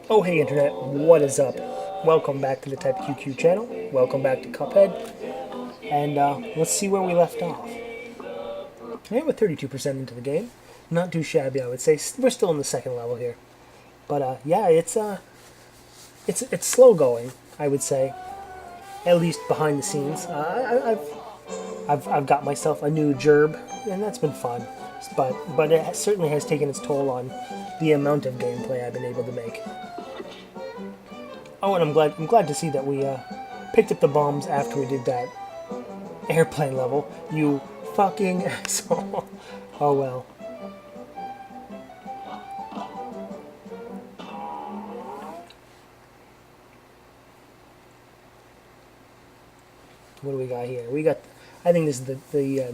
Oh hey internet, what is up? Welcome back to the Type QQ channel. Welcome back to Cuphead. And let's see where we left off. I am at 32% into the game. Not too shabby, I would say. We're still in the second level here. But yeah, it's slow going, I would say. At least behind the scenes. I've got myself a new gerb, and that's been fun. But it certainly has taken its toll on the amount of gameplay I've been able to make. Oh, and I'm glad to see that we picked up the bombs after we did that airplane level. You fucking asshole. Oh well. What do we got here? We got, I think this is the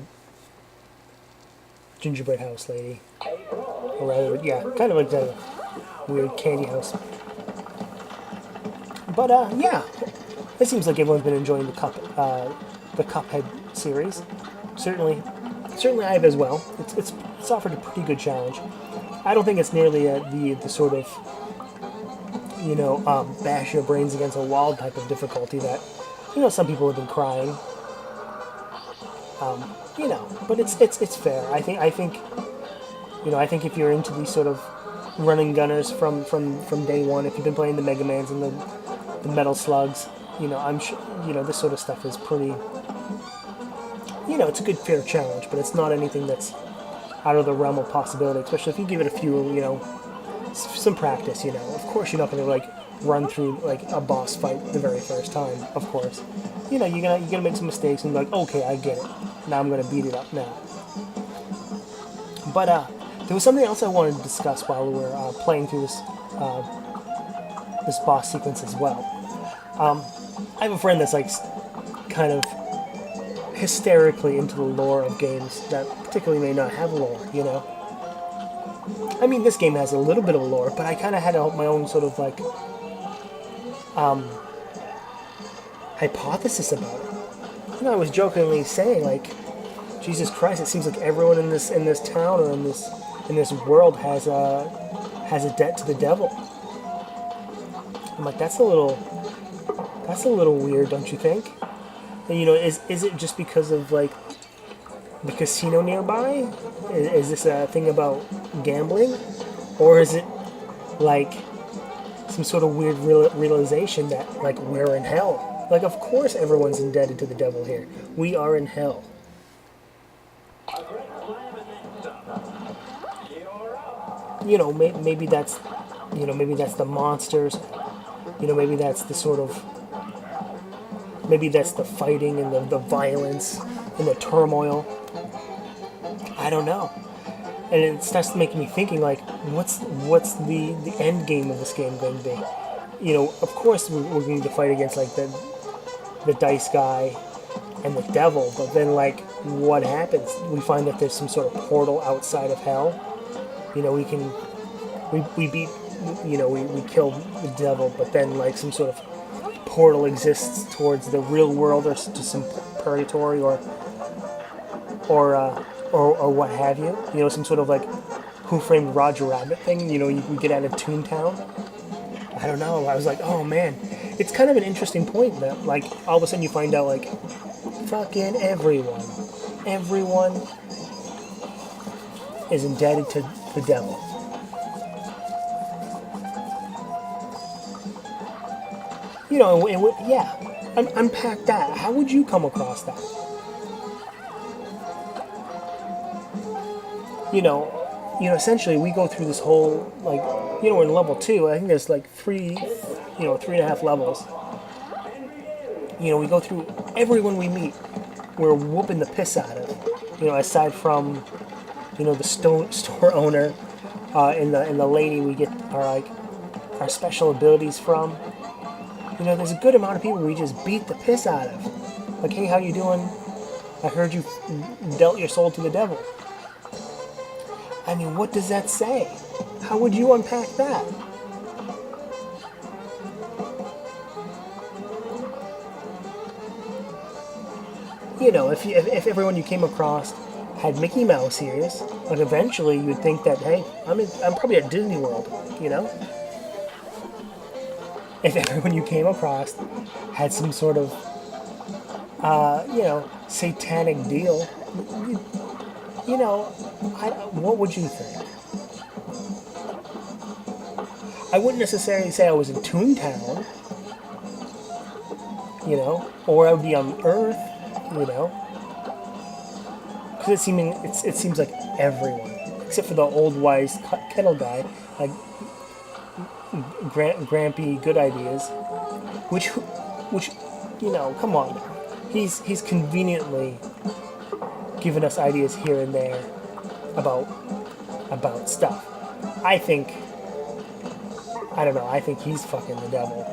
gingerbread house lady. Or rather, yeah, kind of like the weird candy house. But yeah, it seems like everyone's been enjoying the Cuphead series. Certainly I have as well. It's offered a pretty good challenge. I don't think it's nearly the sort of bash your brains against a wall type of difficulty that some people have been crying. But it's fair. I think I think if you're into these sort of running gunners from day one, if you've been playing the Mega Mans and the Metal Slugs, I'm sure this sort of stuff is pretty. It's a good fair challenge, but it's not anything that's out of the realm of possibility. Especially if you give it a few, some practice. Of course you're not going to like run through like a boss fight the very first time. Of course, you're gonna make some mistakes and be like, okay, I get it. Now I'm gonna beat it up now. But there was something else I wanted to discuss while we were playing through this boss sequence as well. I have a friend that's like kind of hysterically into the lore of games that particularly may not have lore. I mean, this game has a little bit of lore, but I kind of had my own sort of like hypothesis about it. I was jokingly saying like, Jesus Christ, it seems like everyone in this town or in this world has a debt to the devil. I'm like, that's a little weird, don't you think? And, is it just because of like the casino nearby? Is this a thing about gambling, or is it like some sort of weird realization that like we're in hell? Like, of course everyone's indebted to the devil here. We are in hell. Maybe that's the monsters. Maybe that's the sort of, maybe that's the fighting and the violence and the turmoil. I don't know. And it starts making me thinking like, what's the end game of this game going to be? Of course we're going to fight against like the dice guy and the devil, but then like what happens? We find that there's some sort of portal outside of hell. We beat, we kill the devil, but then like some sort of portal exists towards the real world or to some purgatory or what have you. Some sort of like Who Framed Roger Rabbit thing. We get out of Toontown. I don't know. I was like, oh man, it's kind of an interesting point that like all of a sudden you find out like fucking everyone is indebted to the devil. Unpack that. How would you come across that? Essentially we go through this whole, like, we're in level 2. I think there's like 3.5 levels. We go through everyone we meet. We're whooping the piss out of. Aside from, the store owner, and the lady we get our special abilities from. There's a good amount of people we just beat the piss out of. Like, hey, how you doing? I heard you dealt your soul to the devil. I mean, what does that say? How would you unpack that? If everyone you came across had Mickey Mouse ears, like eventually you would think that, hey, I'm probably at Disney World, if everyone you came across had some sort of, satanic deal, you, you know, what would you think? I wouldn't necessarily say I was in Toontown, or I would be on Earth, you know, because it seems like everyone, except for the old wise kettle guy, like Grampy Good Ideas, which, come on now. He's conveniently given us ideas here and there about stuff. I think I don't know. I think he's fucking the devil.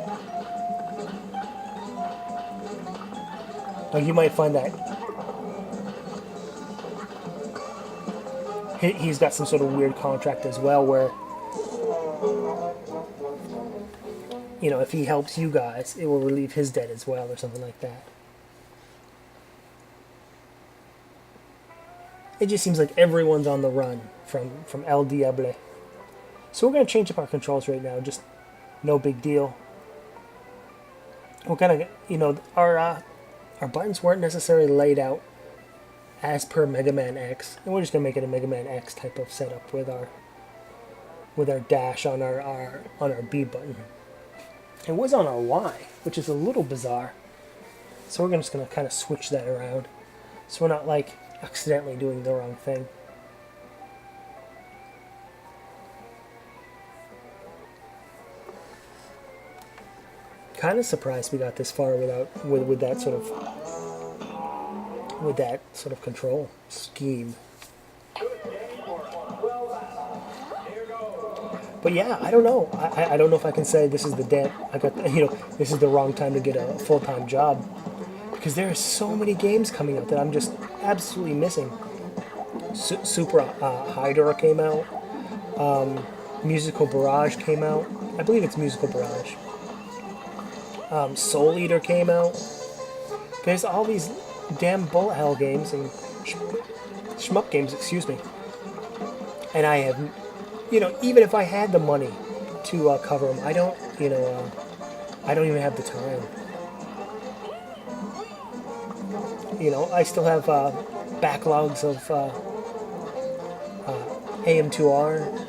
Like you might find that he's got some sort of weird contract as well, where if he helps you guys, it will relieve his debt as well, or something like that. It just seems like everyone's on the run from El Diable. So we're gonna change up our controls right now. Just no big deal. We're gonna, our buttons weren't necessarily laid out as per Mega Man X, and we're just gonna make it a Mega Man X type of setup with our dash on our B button. It was on our Y, which is a little bizarre. So we're just gonna kind of switch that around, so we're not like accidentally doing the wrong thing. Kind of surprised we got this far with that sort of control scheme. But yeah, I don't know. I don't know if I can say this is this is the wrong time to get a full-time job, because there are so many games coming out that I'm just absolutely missing. Super Hydra came out. Musical Barrage came out. I believe it's Musical Barrage. Soul Eater came out. There's all these damn bullet hell games and shmup games, excuse me. And I have, even if I had the money to cover them, I don't even have the time. I still have backlogs of AM2R.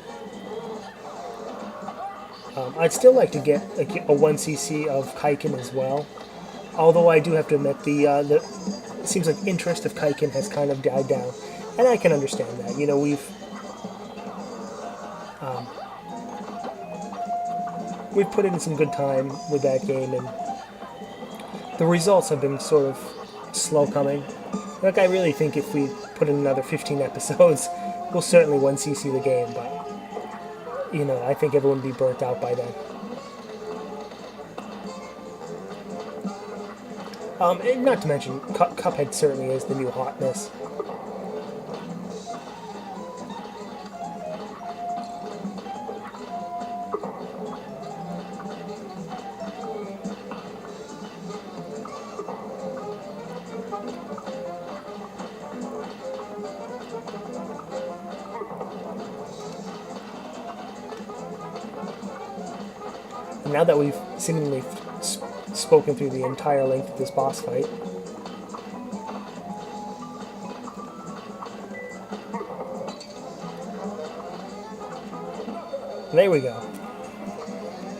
I'd still like to get a 1cc of Kaiken as well. Although I do have to admit, it seems like interest of Kaiken has kind of died down. And I can understand that. We've put in some good time with that game, and the results have been sort of slow coming. Like, I really think if we put in another 15 episodes, we'll certainly 1cc the game, but I think everyone would be burnt out by then. And not to mention, Cuphead certainly is the new hotness. And now that we've seemingly spoken through the entire length of this boss fight, there we go.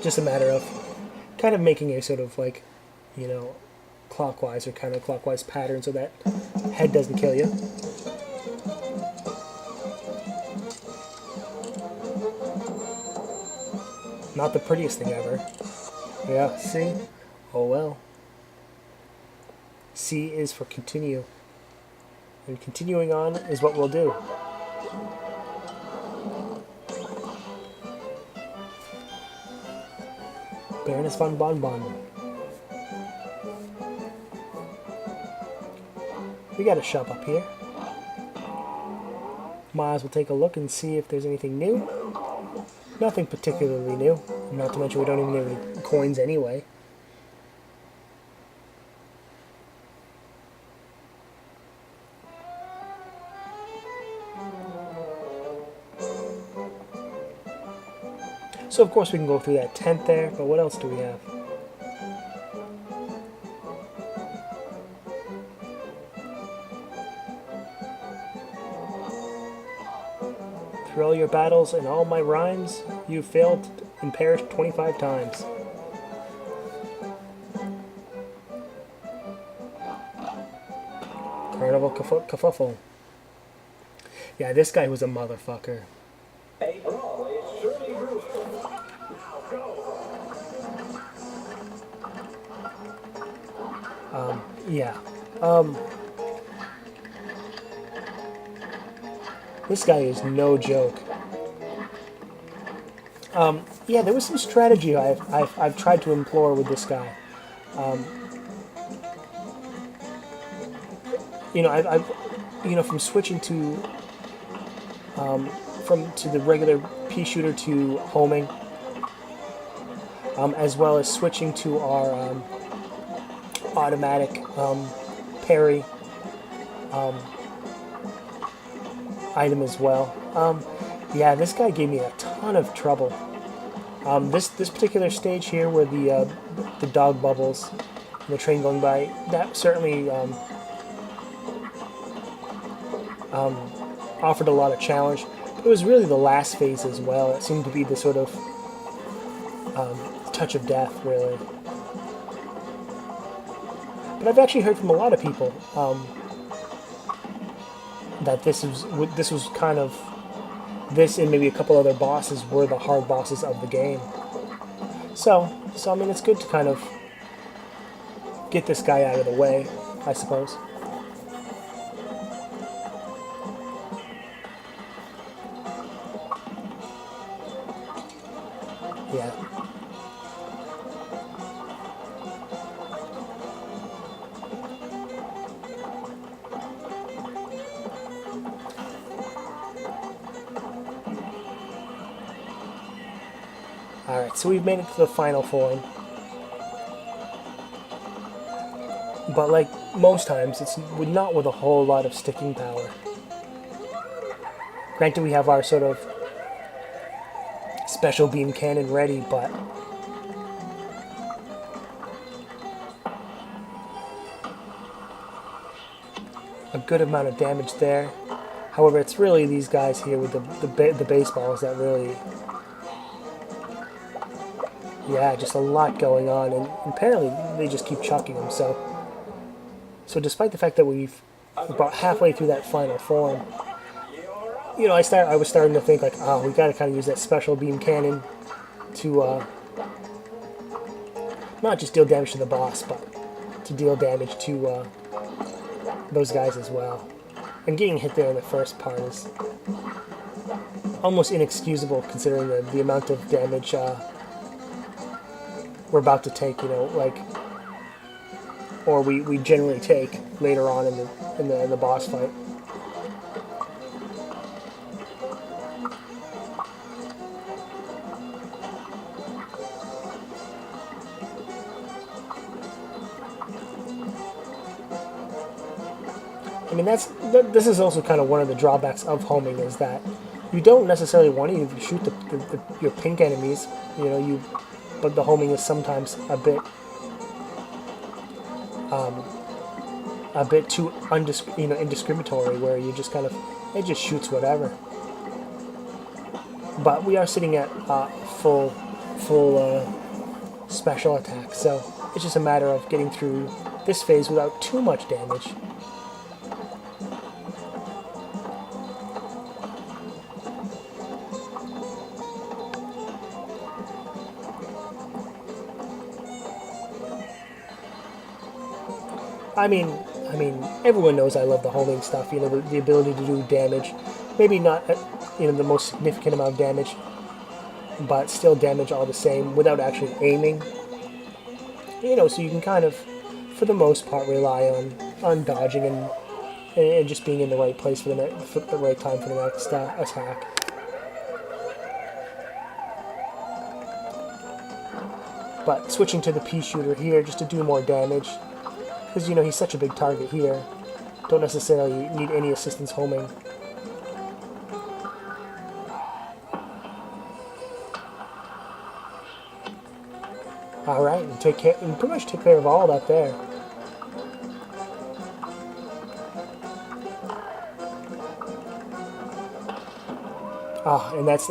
Just a matter of kind of making a sort of like, clockwise or counterclockwise pattern so that head doesn't kill you. Not the prettiest thing ever. Yeah, see? Oh well. C is for continue. And continuing on is what we'll do. Baroness von Bonbon. We got a shop up here. Might as well take a look and see if there's anything new. Nothing particularly new. Not to mention we don't even have any coins anyway. So of course we can go through that tent there, but what else do we have? Through all your battles and all my rhymes, you failed and perished 25 times. Carnival Kerfuffle. Yeah, this guy was a motherfucker. Yeah. This guy is no joke. Yeah, there was some strategy I've tried to implore with this guy. You know, from switching to to the regular pea shooter to homing, as well as switching to our automatic parry item as well. Yeah, this guy gave me a ton of trouble. This particular stage here, where the dog bubbles and the train going by, that certainly offered a lot of challenge. But it was really the last phase as well. It seemed to be the sort of touch of death, really. But I've actually heard from a lot of people that this was kind of, this and maybe a couple other bosses were the hard bosses of the game. So I mean, it's good to kind of get this guy out of the way, I suppose. Yeah. Alright, so we've made it to the final form. But like most times, it's not with a whole lot of sticking power. Granted, we have our sort of special beam cannon ready, but a good amount of damage there. However, it's really these guys here with the baseballs that really... Yeah, just a lot going on, and apparently they just keep chucking them. So despite the fact that we've about halfway through that final form, you know, I was starting to think like, oh, we got to kind of use that special beam cannon to not just deal damage to the boss, but to deal damage to those guys as well. And getting hit there in the first part is almost inexcusable considering the amount of damage we're about to take, you know, like, or we generally take later on in the boss fight. I mean, this is also kind of one of the drawbacks of homing, is that you don't necessarily want to shoot your pink enemies, you know, but the homing is sometimes a bit too indiscriminatory, where you just kind of, it just shoots whatever. But we are sitting at full special attack, so it's just a matter of getting through this phase without too much damage. I mean, everyone knows I love the homing stuff. You know, the ability to do damage, maybe not, the most significant amount of damage, but still damage all the same without actually aiming. You know, so you can kind of, for the most part, rely on dodging and just being in the right place for the right time for the next attack. But switching to the pea shooter here just to do more damage. Because, you know, he's such a big target here. Don't necessarily need any assistance homing. All right, and take care, and pretty much take care of all that there. Ah, and that's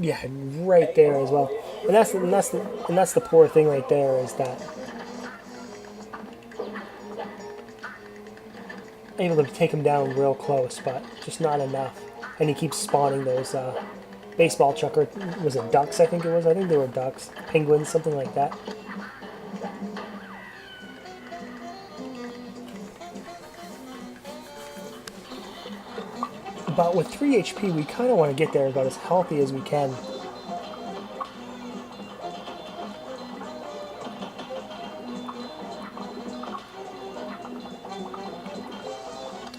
yeah, right there as well. And that's the poor thing right there is that able to take him down real close, but just not enough. And he keeps spawning those baseball chucker. Was it ducks? I think it was. I think they were ducks, penguins, something like that. But with 3 HP, we kind of want to get there about as healthy as we can.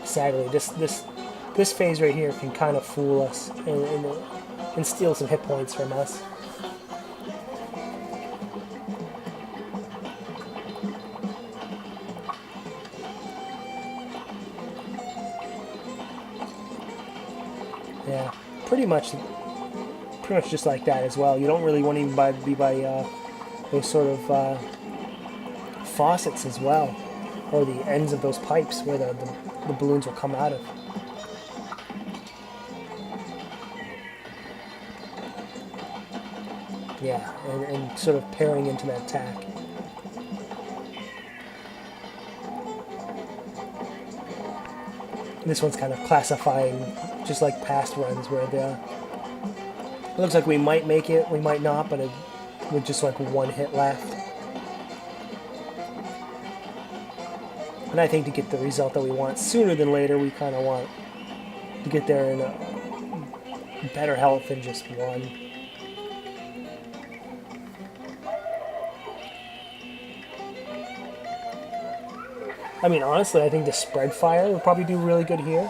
Sadly, this phase right here can kind of fool us and steal some hit points from us. Yeah, pretty much just like that as well. You don't really want to even be by those sort of faucets as well, or the ends of those pipes where the balloons will come out of. Yeah, and sort of pairing into that attack. This one's kind of classifying, just like past runs, where it looks like we might make it, we might not, but with just like one hit left. And I think to get the result that we want sooner than later, we kind of want to get there in a better health than just one. I mean, honestly, I think the spread fire would probably do really good here.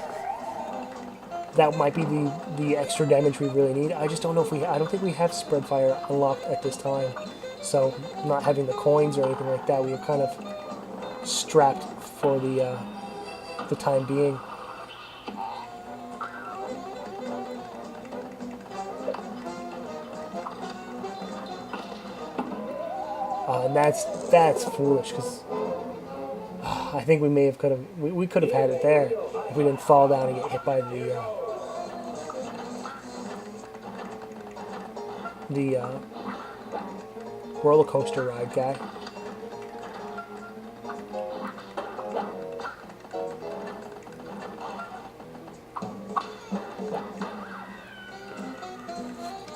That might be the extra damage we really need. I just don't know if I don't think we have spread fire unlocked at this time. So, not having the coins or anything like that, we are kind of strapped for the time being. And that's foolish because I think we may have we could have had it there if we didn't fall down and get hit by the roller coaster ride guy.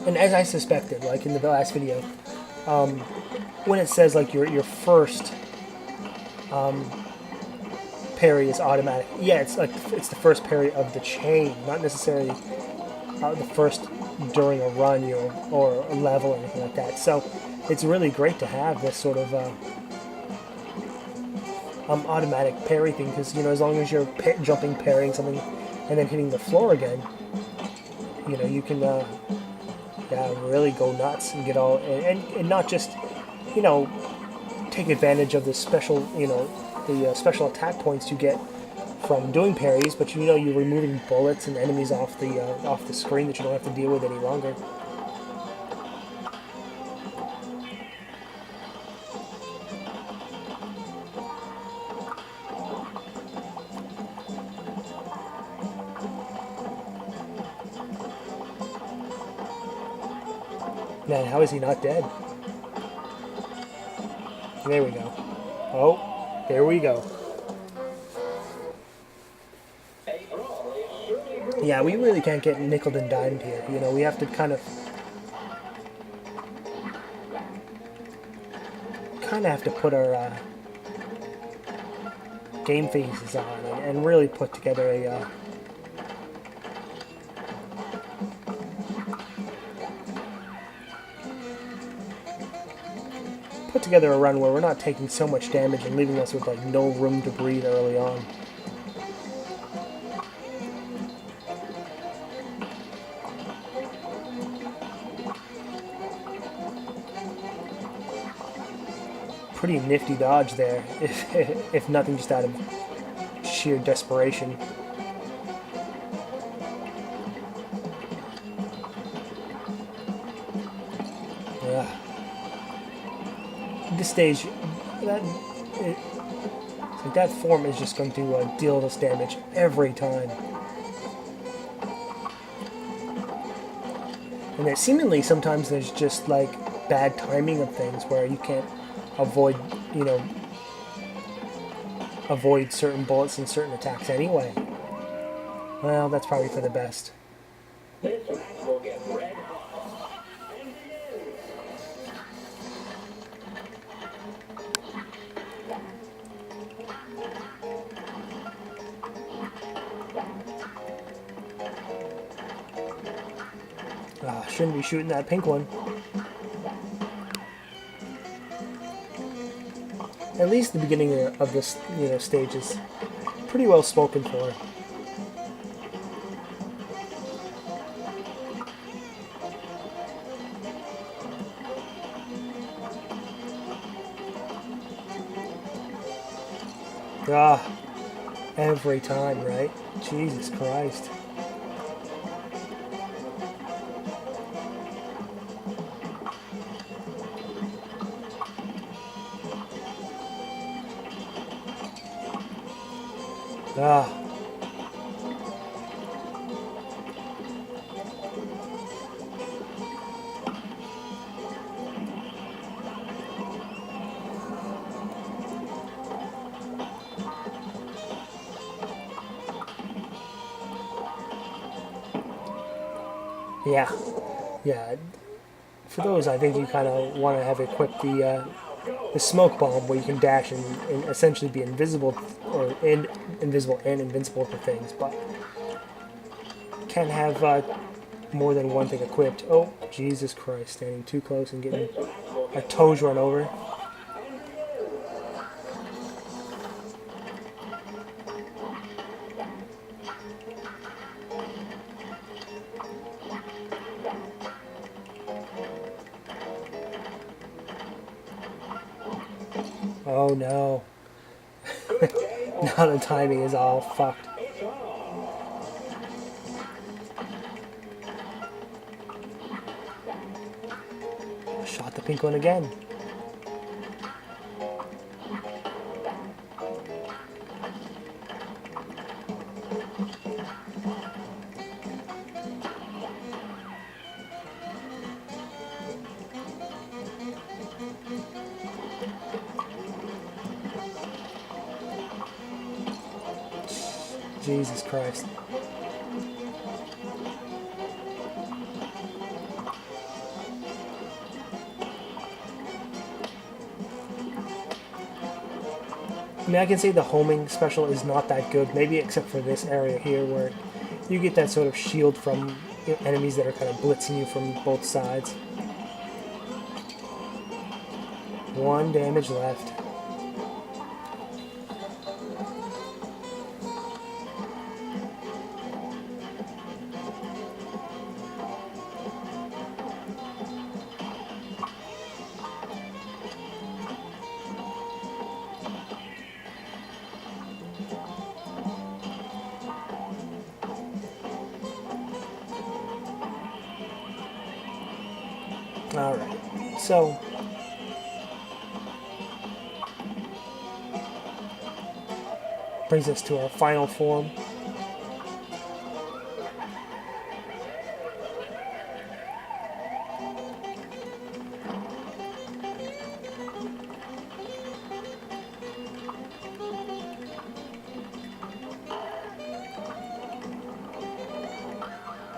And as I suspected, like in the last video, when it says like your first parry is automatic, yeah, it's like it's the first parry of the chain, not necessarily the first during a run or a level or anything like that. So it's really great to have this sort of automatic parry thing because as long as you're jumping, parrying something, and then hitting the floor again, you can really go nuts and get all and not just take advantage of the special the special attack points you get from doing parries, but you're removing bullets and enemies off the screen that you don't have to deal with any longer. Man, how is he not dead? There we go. Oh, there we go. Yeah, we really can't get nickeled and dimed here. We have to kind of have to put our game phases on and really put together a run where we're not taking so much damage and leaving us with like no room to breathe early on. Pretty nifty dodge there, if nothing, just out of sheer desperation. This stage, it's like that form is just going to deal us damage every time. And then seemingly sometimes there's just like bad timing of things where you can't avoid, you know, avoid certain bullets and certain attacks anyway. Well, that's probably for the best. This match will get red hot. Shouldn't be shooting that pink one. At least the beginning of this, you know, stage is pretty well spoken for. Every time, right? Jesus Christ. Yeah. For those, I think you kind of want to have equipped the smoke bomb, where you can dash and essentially be invisible, or invisible and invincible to things, but can't have more than one thing equipped. Oh, Jesus Christ! Standing too close and getting our toes run over. Oh no. Now the timing is all fucked. Shot the pink one again. Jesus Christ. I mean, I can say the homing special is not that good, maybe except for this area here where you get that sort of shield from, you know, enemies that are kind of blitzing you from both sides. 1 damage left. Alright, so brings us to our final form.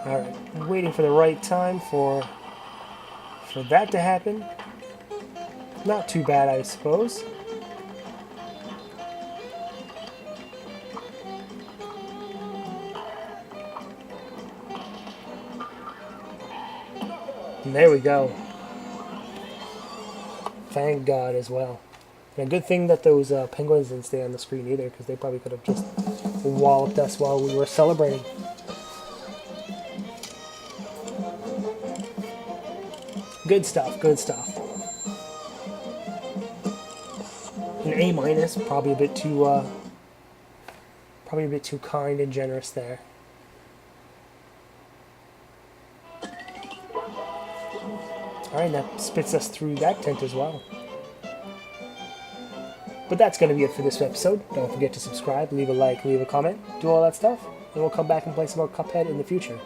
Alright, waiting for the right time for that to happen. Not too bad, I suppose. And there we go. Thank God as well. And a good thing that those penguins didn't stay on the screen either, because they probably could have just walloped us while we were celebrating. Good stuff, good stuff. An A minus, probably a bit too kind and generous there. Alright, that spits us through that tent as well. But that's going to be it for this episode. Don't forget to subscribe, leave a like, leave a comment, do all that stuff, and we'll come back and play some more Cuphead in the future.